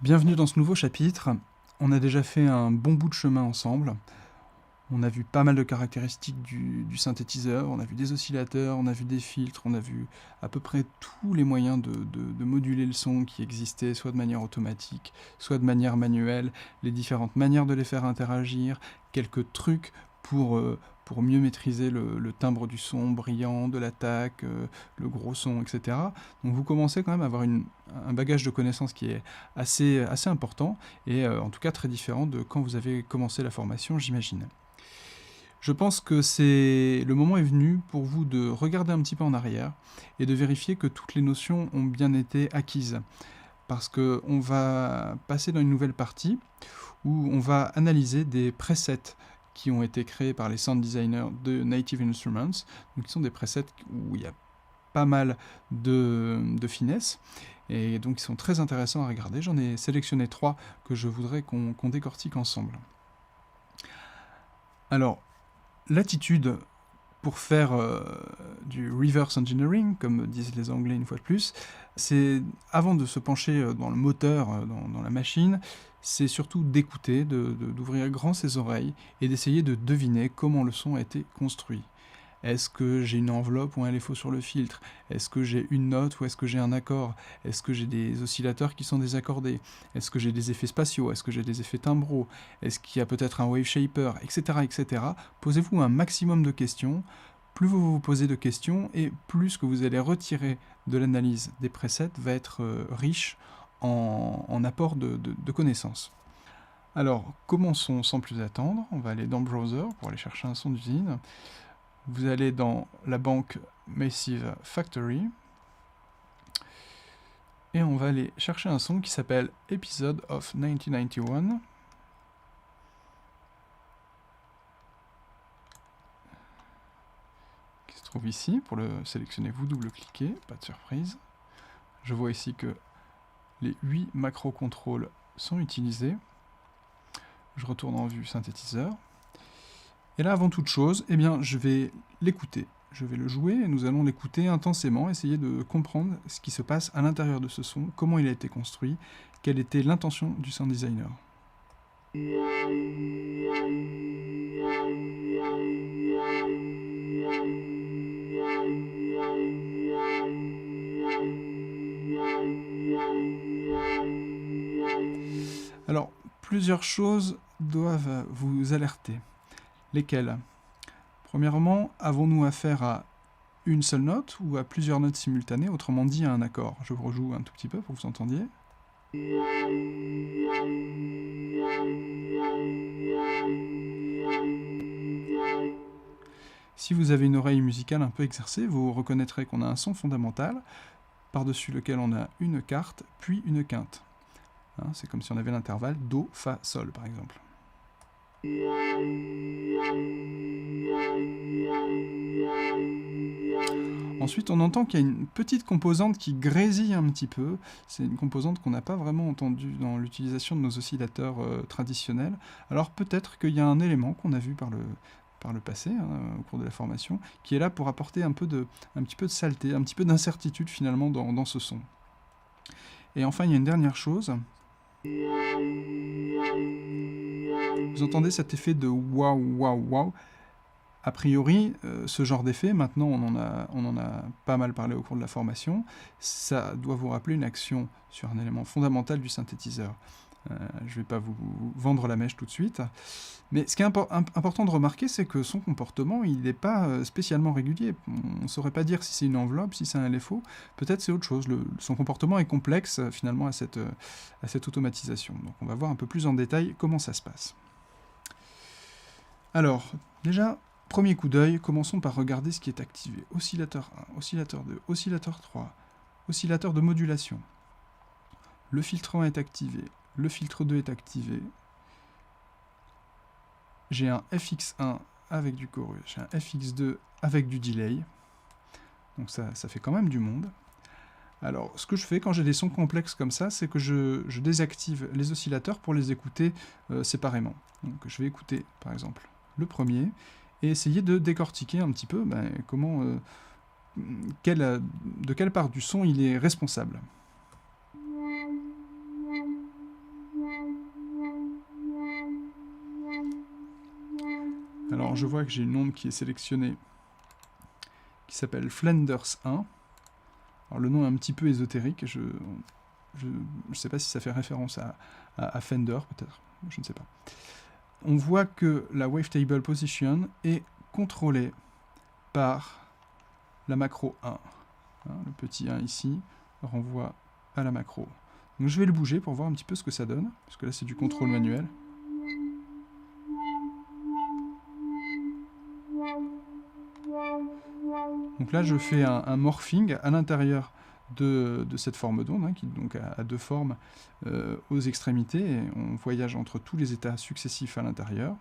Bienvenue dans ce nouveau chapitre. On a déjà fait un bon bout de chemin ensemble. On a vu pas mal de caractéristiques du synthétiseur, on a vu des oscillateurs, on a vu des filtres, on a vu à peu près tous les moyens de moduler le son qui existaient, soit de manière automatique, soit de manière manuelle, les différentes manières de les faire interagir, quelques trucs pour mieux maîtriser le timbre du son brillant, de l'attaque, le gros son, etc. Donc vous commencez quand même à avoir un bagage de connaissances qui est assez important, et en tout cas très différent de quand vous avez commencé la formation, j'imagine. Je pense que le moment est venu pour vous de regarder un petit peu en arrière et de vérifier que toutes les notions ont bien été acquises. Parce qu'on va passer dans une nouvelle partie où on va analyser des presets qui ont été créés par les sound designers de Native Instruments, donc qui sont des presets où il y a pas mal de finesse, et donc ils sont très intéressants à regarder. J'en ai sélectionné 3 que je voudrais qu'on décortique ensemble. Alors, l'attitude pour faire du reverse engineering, comme disent les Anglais une fois de plus, c'est, avant de se pencher dans le moteur, dans la machine, c'est surtout d'écouter, d'ouvrir grand ses oreilles et d'essayer de deviner comment le son a été construit. Est-ce que j'ai une enveloppe ou un LFO sur le filtre? Est-ce que j'ai une note ou est-ce que j'ai un accord? Est-ce que j'ai des oscillateurs qui sont désaccordés? Est-ce que j'ai des effets spatiaux? Est-ce que j'ai des effets timbraux? Est-ce qu'il y a peut-être un wave shaper? Etc. etc. Posez-vous un maximum de questions. Plus vous vous posez de questions, et plus ce que vous allez retirer de l'analyse des presets va être riche en apport de connaissances. Alors, commençons sans plus attendre. On va aller dans le browser pour aller chercher un son d'usine. Vous allez dans la banque Massive Factory et on va aller chercher un son qui s'appelle Episode of 1991. Qui se trouve ici. Pour le sélectionner, vous double-cliquez, pas de surprise. Je vois ici que les 8 macro-contrôles sont utilisés. Je retourne en vue synthétiseur. Et là, avant toute chose, eh bien, je vais l'écouter. Je vais le jouer et nous allons l'écouter intensément, essayer de comprendre ce qui se passe à l'intérieur de ce son, comment il a été construit, quelle était l'intention du sound designer. Alors, plusieurs choses doivent vous alerter. Lesquelles? Premièrement, avons-nous affaire à une seule note ou à plusieurs notes simultanées, autrement dit à un accord? Je vous rejoue un tout petit peu pour que vous entendiez. Si vous avez une oreille musicale un peu exercée, vous reconnaîtrez qu'on a un son fondamental, par-dessus lequel on a une quarte, puis une quinte. Hein, c'est comme si on avait l'intervalle Do, Fa, Sol, par exemple. Ensuite, on entend qu'il y a une petite composante qui grésille un petit peu. C'est une composante qu'on n'a pas vraiment entendue dans l'utilisation de nos oscillateurs traditionnels. Alors peut-être qu'il y a un élément qu'on a vu par le passé, au cours de la formation, qui est là pour apporter un petit peu de saleté, un petit peu d'incertitude finalement dans ce son. Et enfin, il y a une dernière chose. Vous entendez cet effet de waouh, waouh, waouh. A priori, ce genre d'effet, maintenant on en a pas mal parlé au cours de la formation, ça doit vous rappeler une action sur un élément fondamental du synthétiseur. Je ne vais pas vous vendre la mèche tout de suite, mais ce qui est important de remarquer, c'est que son comportement, il n'est pas spécialement régulier. On ne saurait pas dire si c'est une enveloppe, si c'est un LFO, peut-être c'est autre chose. Son comportement est complexe finalement à cette automatisation. Donc on va voir un peu plus en détail comment ça se passe. Alors, déjà, premier coup d'œil, commençons par regarder ce qui est activé. Oscillateur 1, oscillateur 2, oscillateur 3, oscillateur de modulation. Le filtre 1 est activé, le filtre 2 est activé. J'ai un FX1 avec du chorus, j'ai un FX2 avec du delay. Donc ça fait quand même du monde. Alors, ce que je fais quand j'ai des sons complexes comme ça, c'est que je désactive les oscillateurs pour les écouter séparément. Donc je vais écouter, par exemple, le premier, et essayer de décortiquer un petit peu de quelle part du son il est responsable. Alors je vois que j'ai une onde qui est sélectionnée, qui s'appelle Flanders 1. Alors le nom est un petit peu ésotérique, je ne sais pas si ça fait référence à Fender, peut-être, je ne sais pas. On voit que la Wavetable Position est contrôlée par la macro 1. Le petit 1 ici renvoie à la macro. Donc je vais le bouger pour voir un petit peu ce que ça donne, parce que là c'est du contrôle manuel. Donc là je fais un morphing à l'intérieur de cette forme d'onde, qui donc a deux formes aux extrémités, et on voyage entre tous les états successifs à l'intérieur.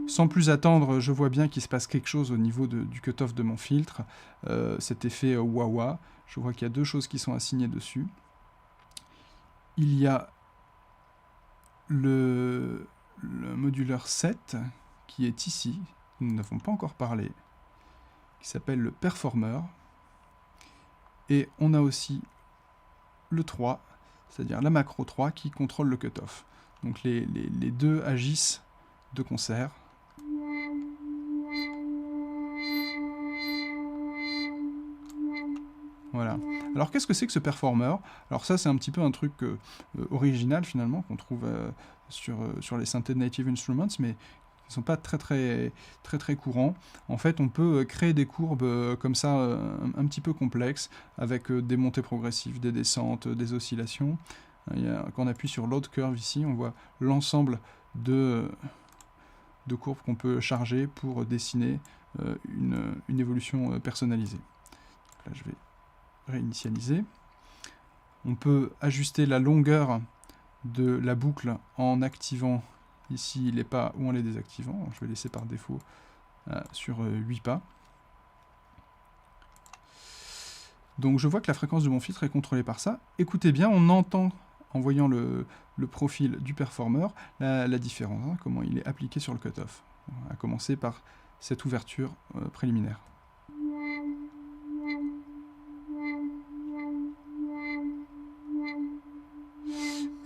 Sans plus attendre, je vois bien qu'il se passe quelque chose au niveau du cutoff de mon filtre, cet effet wah-wah. Je vois qu'il y a deux choses qui sont assignées dessus. Il y a le moduleur 7 qui est ici, nous n'avons pas encore parlé, qui s'appelle le performer. Et on a aussi le 3, c'est-à-dire la macro 3 qui contrôle le cutoff. Donc les deux agissent de concert. Voilà. Alors qu'est-ce que c'est que ce performer? Alors ça c'est un petit peu un truc original finalement qu'on trouve sur les synthés de Native Instruments, mais qui ne sont pas très courants. En fait on peut créer des courbes comme ça un petit peu complexes, avec des montées progressives, des descentes, des oscillations. Quand on appuie sur Load Curve ici, on voit l'ensemble de courbes qu'on peut charger pour dessiner une évolution personnalisée. Là je vais réinitialiser. On peut ajuster la longueur de la boucle en activant ici les pas ou en les désactivant. Je vais laisser par défaut sur 8 pas. Donc je vois que la fréquence de mon filtre est contrôlée par ça. Écoutez bien, on entend en voyant le profil du performer la différence, comment il est appliqué sur le cutoff, à commencer par cette ouverture préliminaire.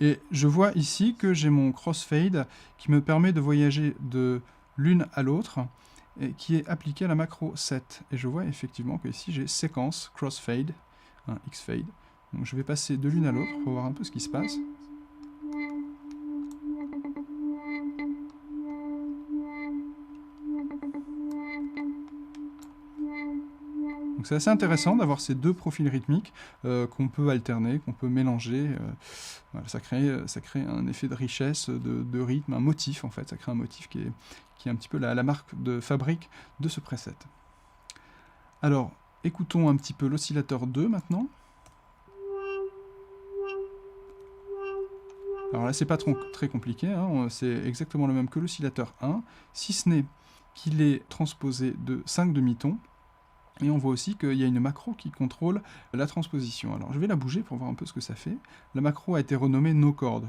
Et je vois ici que j'ai mon crossfade qui me permet de voyager de l'une à l'autre et qui est appliqué à la macro 7. Et je vois effectivement que ici j'ai séquence, crossfade, X-fade. Donc je vais passer de l'une à l'autre pour voir un peu ce qui se passe. Donc c'est assez intéressant d'avoir ces deux profils rythmiques qu'on peut alterner, qu'on peut mélanger. Voilà, ça crée un effet de richesse, de rythme, un motif en fait. Ça crée un motif qui est un petit peu la marque de fabrique de ce preset. Alors, écoutons un petit peu l'oscillateur 2 maintenant. Alors là, c'est pas très compliqué, c'est exactement le même que l'oscillateur 1, si ce n'est qu'il est transposé de 5 demi-tons. Et on voit aussi qu'il y a une macro qui contrôle la transposition. Alors je vais la bouger pour voir un peu ce que ça fait. La macro a été renommée No Chord.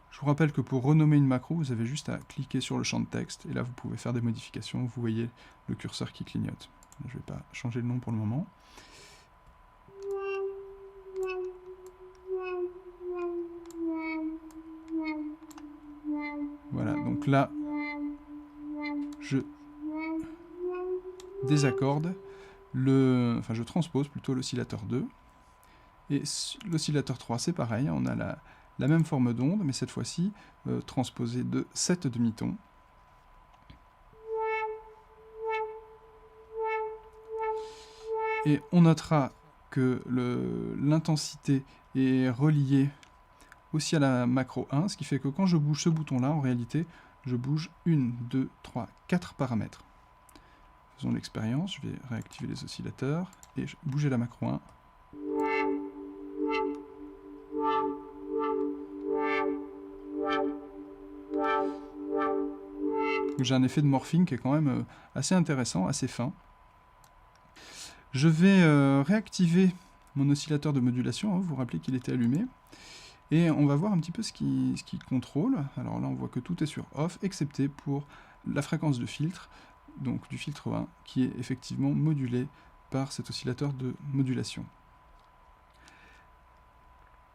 Je vous rappelle que pour renommer une macro, vous avez juste à cliquer sur le champ de texte, et là vous pouvez faire des modifications, vous voyez le curseur qui clignote. Je ne vais pas changer le nom pour le moment. Voilà, donc là, je désaccorde. Je transpose plutôt l'oscillateur 2, et l'oscillateur 3 c'est pareil, on a la même forme d'onde, mais cette fois-ci transposée de 7 demi-tons. Et on notera que l'intensité est reliée aussi à la macro 1, ce qui fait que quand je bouge ce bouton-là, en réalité, je bouge 1, 2, 3, 4 paramètres. Faisons l'expérience, je vais réactiver les oscillateurs et bouger la macro 1. J'ai un effet de morphing qui est quand même assez intéressant, assez fin. Je vais réactiver mon oscillateur de modulation, vous vous rappelez qu'il était allumé. Et on va voir un petit peu ce qu'il contrôle. Alors là, on voit que tout est sur off, excepté pour la fréquence de filtre, donc du filtre 1, qui est effectivement modulé par cet oscillateur de modulation.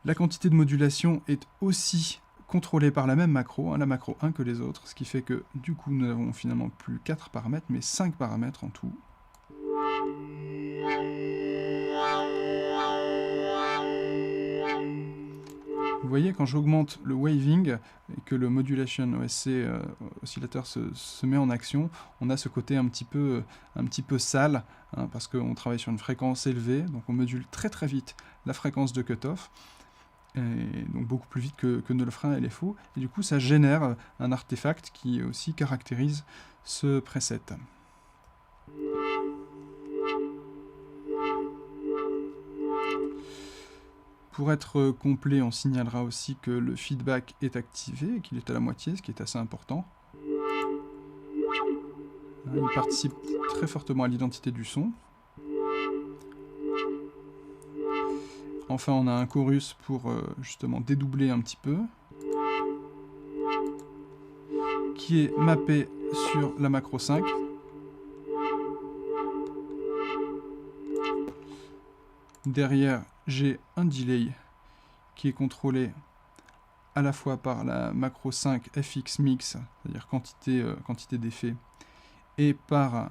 La quantité de modulation est aussi contrôlés par la même macro, hein, la macro 1 que les autres, ce qui fait que du coup nous n'avons finalement plus 4 paramètres, mais 5 paramètres en tout. Vous voyez, quand j'augmente le waving et que le modulation OSC oscillateur se met en action, on a ce côté un petit peu sale, hein, parce qu'on travaille sur une fréquence élevée, donc on module très très vite la fréquence de cutoff, et donc beaucoup plus vite que ne le ferait LFO, et du coup ça génère un artefact qui aussi caractérise ce preset. Pour être complet, on signalera aussi que le feedback est activé et qu'il est à la moitié, ce qui est assez important. Il participe très fortement à l'identité du son. Enfin, on a un chorus pour justement dédoubler un petit peu, qui est mappé sur la macro 5. Derrière, j'ai un delay qui est contrôlé à la fois par la macro 5 FX Mix, c'est-à-dire quantité d'effets, et par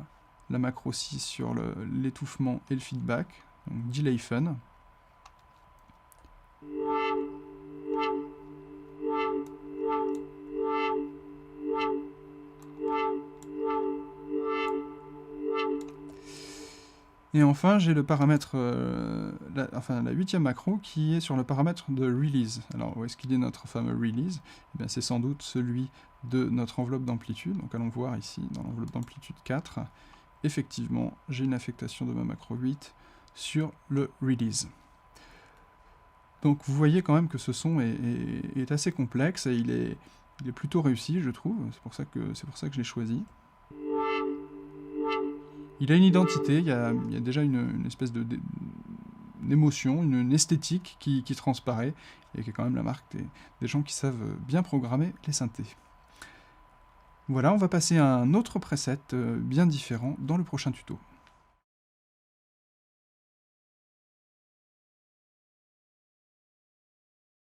la macro 6 sur l'étouffement et le feedback, donc delay fun. Et enfin, j'ai le paramètre, la 8e macro qui est sur le paramètre de release. Alors, où est-ce qu'il est notre fameux release? Eh bien, c'est sans doute celui de notre enveloppe d'amplitude. Donc, allons voir ici, dans l'enveloppe d'amplitude 4. Effectivement, j'ai une affectation de ma macro 8 sur le release. Donc, vous voyez quand même que ce son est assez complexe et il est plutôt réussi, je trouve. C'est pour ça que je l'ai choisi. Il a une identité, il y a déjà une espèce d'émotion, une esthétique qui transparaît, et qui est quand même la marque des gens qui savent bien programmer les synthés. Voilà, on va passer à un autre preset bien différent dans le prochain tuto.